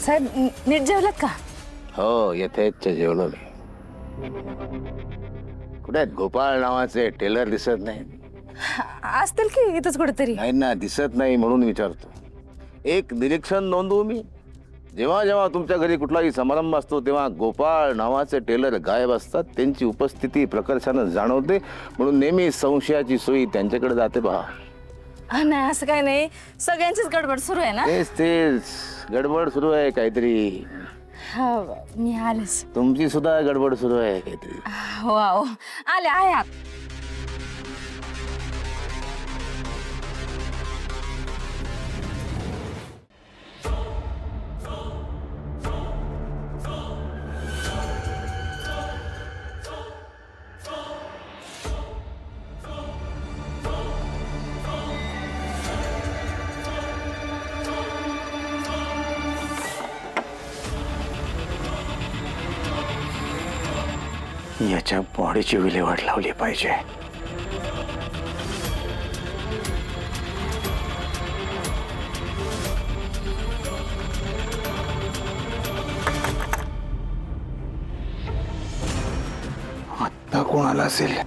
साहेब नीट जेवलात का? हो यथेच्छ जेवलो मी. कुठे आहेत गोपाळ नावाचे टेलर दिसत नाही? असतील की इथंच कुठेतरी. नाही ना, दिसत नाही म्हणून विचारतो. एक निरीक्षण नोंदवू मी. जेव्हा जेव्हा तुमच्या घरी कुठलाही समारंभ असतो तेव्हा गोपाळ नावाचे टेलर गायब असतात. त्यांची उपस्थिती प्रकर्षानं जाणवते म्हणून नेहमी संशयाची सोयी त्यांच्याकडे जाते पहा. नाही असं काही नाही, सगळ्यांचीच गडबड सुरू आहे ना. तेच गडबड सुरू आहे काहीतरी. हा मी आलेच. तुमची सुद्धा गडबड सुरू आहे काहीतरी. हो आहो आले आहे आत. याच्या बॉडीची विल्हेवाट लावली पाहिजे. आत्ता कोणाला असेल?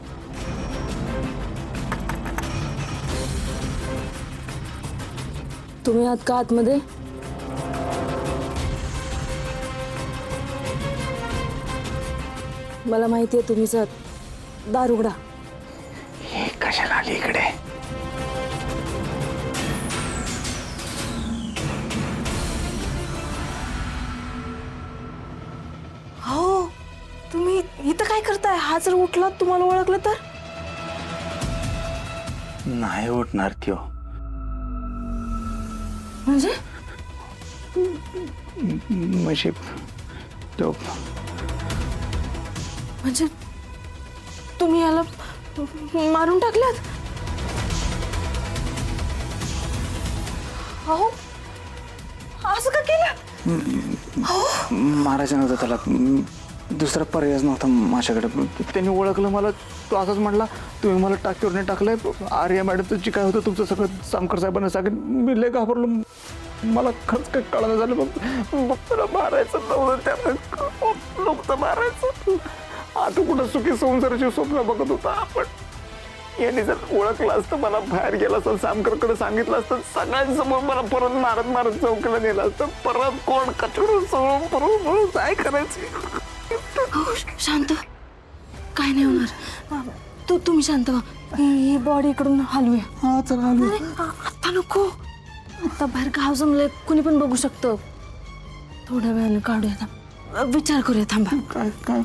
तुम्ही आहात का आतमध्ये? मला माहिती आहे तुम्हीच आहात. दार उघडा. हे कशाला आली इकडे? हो तुम्ही इथं काय करताय? हा जर उठला तुम्हाला ओळखलं तर? नाही उठणार त्यो. म्हणजे म्हणजे तो म्हणजे तुम्ही याला मारून टाकलात? अहो असं का केलं? मारायचं नव्हतं त्याला. दुसरा पर्यायच नव्हता माझ्याकडे. त्यांनी ओळखलं मला. तो असाच म्हटला तुम्ही मला टाकीवरने टाकलंय. आर्या मॅडम तुझी काय होतं तुमचं सगळं सामकर साहेबांना सांगेन. मी लय घाबरलो. मला खरंच काही कळलं झालं. मग तुला मारायचं नव्हतं त्यानं. लोक तर मारायचं. आता कुठं सुखी संसाराची स्वप्न बघत होता आपण. यांनी जर ओळखलं असतं मला बाहेर गेला असतं सामकरकडे सांगितलं असतं सगळ्यांसमोर मला परत मारत मारत चौकीला नेलं असतं. परत कोण कचरून सळून पळून काय करायचं? शांत काय नाही होणार. तुम्ही शांत व्हा. ही बॉडी इकडून हलवूया. हा चला आलो. आता नको. आता बाहेर गाव जमलंय, कुणी पण बघू शकतं. थोड्या वेळाने काढूया. विचार करूया. थांबा. काय